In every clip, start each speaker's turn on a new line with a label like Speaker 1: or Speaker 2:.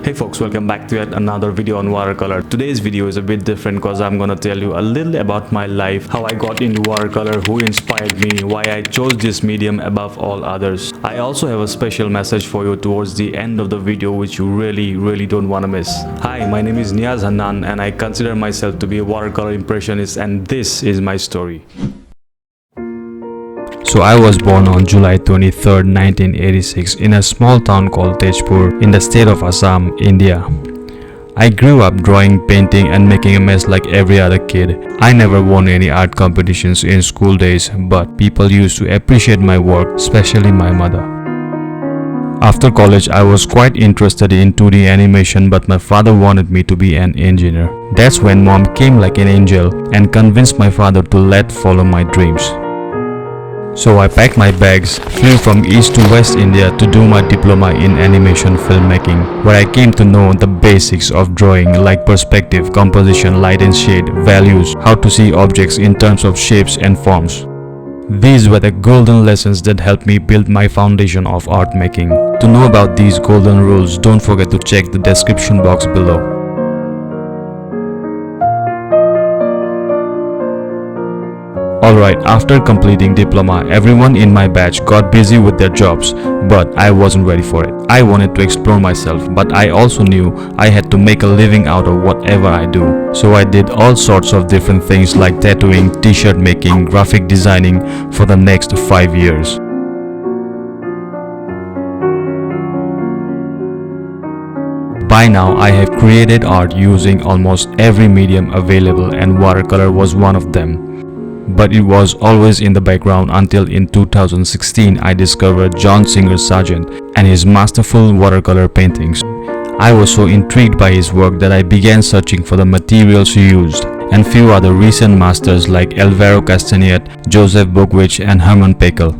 Speaker 1: Hey folks, welcome back to yet another video on watercolor. Today's video is a bit different because I'm gonna tell you a little about my life, how I got into watercolor, who inspired me, why I chose this medium above all others. I also have a special message for you towards the end of the video which you really don't wanna miss. Hi, my name is Niaz Hannan and I consider myself to be a watercolor impressionist, and this is my story. So I was born on July 23rd, 1986 in a small town called Tejpur in the state of Assam, India. I grew up drawing, painting and making a mess like every other kid. I never won any art competitions in school days, but people used to appreciate my work, especially my mother. After college, I was quite interested in 2D animation, but my father wanted me to be an engineer. That's when mom came like an angel and convinced my father to follow my dreams. So I packed my bags, flew from East to West India to do my diploma in animation filmmaking, where I came to know the basics of drawing like perspective, composition, light and shade, values, how to see objects in terms of shapes and forms. These were the golden lessons that helped me build my foundation of art making. To know about these golden rules, don't forget to check the description box below. Alright, after completing diploma, everyone in my batch got busy with their jobs, but I wasn't ready for it. I wanted to explore myself, but I also knew I had to make a living out of whatever I do. So I did all sorts of different things like tattooing, t-shirt making, graphic designing for the next 5 years. By now, I have created art using almost every medium available, and watercolor was one of them. But it was always in the background until in 2016 I discovered John Singer Sargent and his masterful watercolor paintings. I was so intrigued by his work that I began searching for the materials he used, and few other recent masters like Alvaro Castanet, Joseph Bokwich and Herman Pekel.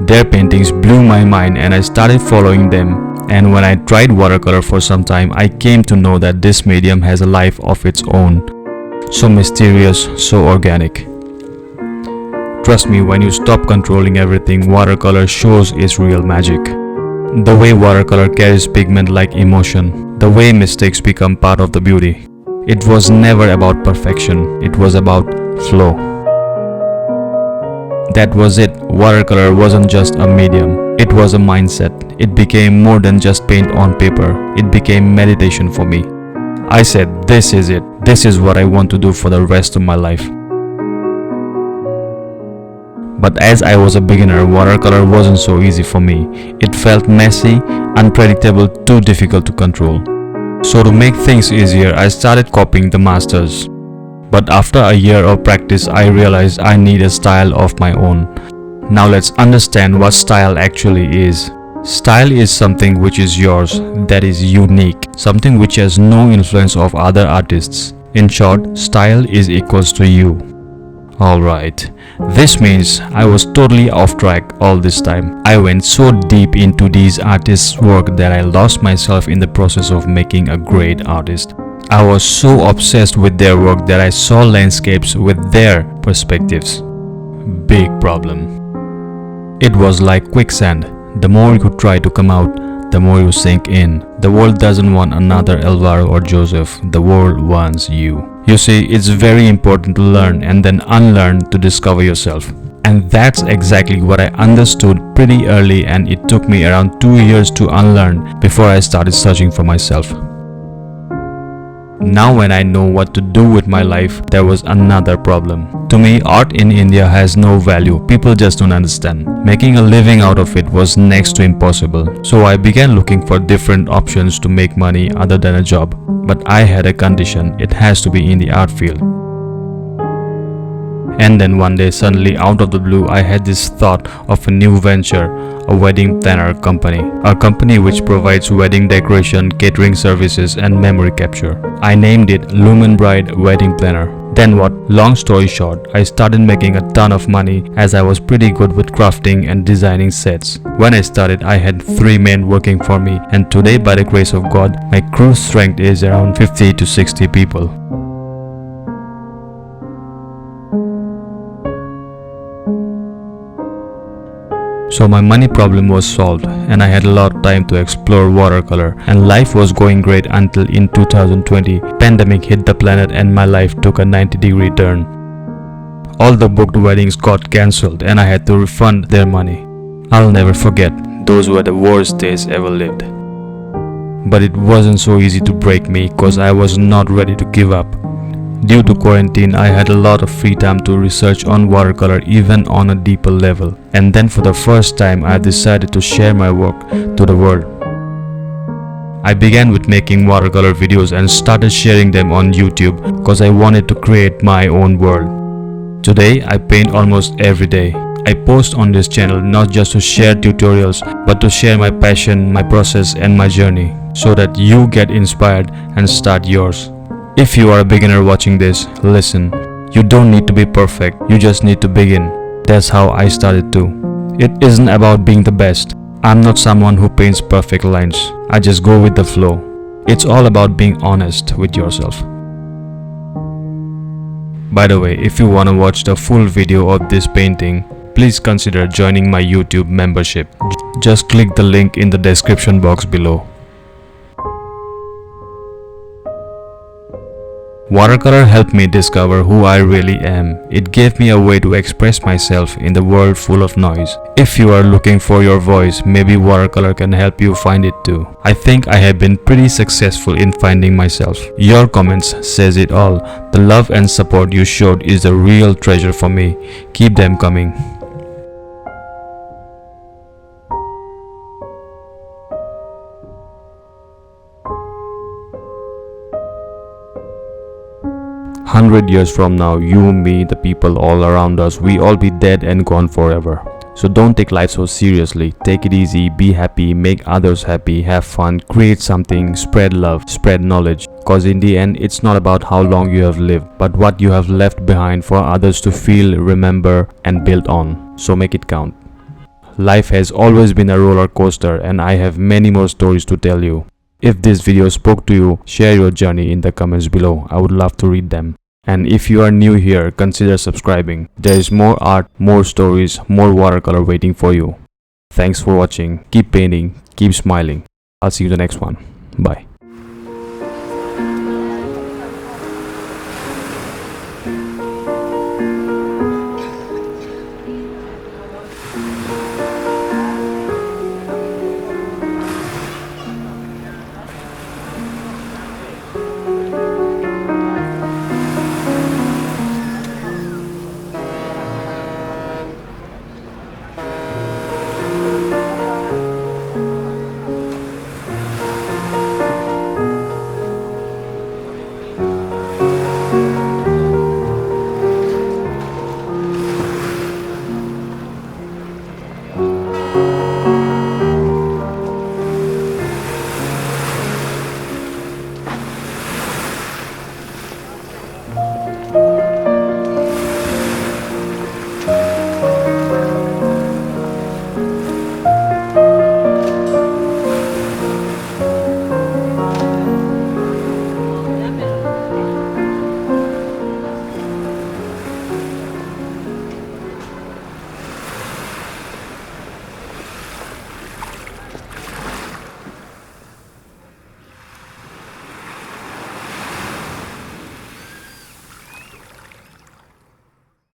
Speaker 1: Their paintings blew my mind and I started following them, and when I tried watercolor for some time, I came to know that this medium has a life of its own. So mysterious, so organic. Trust me, when you stop controlling everything, watercolor shows its real magic. The way watercolor carries pigment like emotion, the way mistakes become part of the beauty. It was never about perfection, it was about flow. That was it. Watercolor wasn't just a medium, it was a mindset. It became more than just paint on paper, it became meditation for me. I said, this is it. This is what I want to do for the rest of my life. But as I was a beginner, watercolor wasn't so easy for me. It felt messy, unpredictable, too difficult to control. So to make things easier, I started copying the masters. But after a year of practice, I realized I need a style of my own. Now let's understand what style actually is. Style is something which is yours, that is unique, something which has no influence of other artists. In short, style is equals to you. Alright, this means I was totally off track all this time. I went so deep into these artists' work that I lost myself in the process of making a great artist. I was so obsessed with their work that I saw landscapes with their perspectives. Big problem. It was like quicksand. The more you try to come out, the more you sink in. The world doesn't want another Alvaro or Joseph, the world wants you. You see, it's very important to learn and then unlearn to discover yourself. And that's exactly what I understood pretty early, and it took me around 2 years to unlearn before I started searching for myself. Now when I know what to do with my life, there was another problem. To me, art in India has no value. People just don't understand. Making a living out of it was next to impossible. So I began looking for different options to make money other than a job. But I had a condition: it has to be in the art field. And then one day, suddenly out of the blue, I had this thought of a new venture, a wedding planner company. A company which provides wedding decoration, catering services and memory capture. I named it Loom Bride Wedding Planner. Then what? Long story short, I started making a ton of money as I was pretty good with crafting and designing sets. When I started, I had 3 men working for me, and today by the grace of God, my crew strength is around 50 to 60 people. So my money problem was solved and I had a lot of time to explore watercolor, and life was going great until in 2020 pandemic hit the planet and my life took a 90-degree turn. All the booked weddings got cancelled and I had to refund their money. I'll never forget, those were the worst days ever lived. But it wasn't so easy to break me cause I was not ready to give up. Due to quarantine, I had a lot of free time to research on watercolor even on a deeper level. And then for the first time, I decided to share my work to the world. I began with making watercolor videos and started sharing them on YouTube because I wanted to create my own world. Today, I paint almost every day. I post on this channel not just to share tutorials, but to share my passion, my process and my journey, so that you get inspired and start yours. If you are a beginner watching this, listen, you don't need to be perfect, you just need to begin. That's how I started too. It isn't about being the best. I'm not someone who paints perfect lines. I just go with the flow. It's all about being honest with yourself. By the way, if you want to watch the full video of this painting, please consider joining my YouTube membership. Just click the link in the description box below. Watercolor helped me discover who I really am. It gave me a way to express myself in the world full of noise. If you are looking for your voice, maybe watercolor can help you find it too. I think I have been pretty successful in finding myself. Your comments says it all. The love and support you showed is a real treasure for me. Keep them coming. 100 years from now, you, me, the people all around us, we all be dead and gone forever. So don't take life so seriously. Take it easy, be happy, make others happy, have fun, create something, spread love, spread knowledge. Cause in the end, it's not about how long you have lived, but what you have left behind for others to feel, remember and build on. So make it count. Life has always been a roller coaster and I have many more stories to tell you. If this video spoke to you, share your journey in the comments below. I would love to read them. And if you are new here, consider subscribing. There is more art, more stories, more watercolor waiting for you. Thanks for watching. Keep painting, keep smiling. I'll see you in the next one. Bye.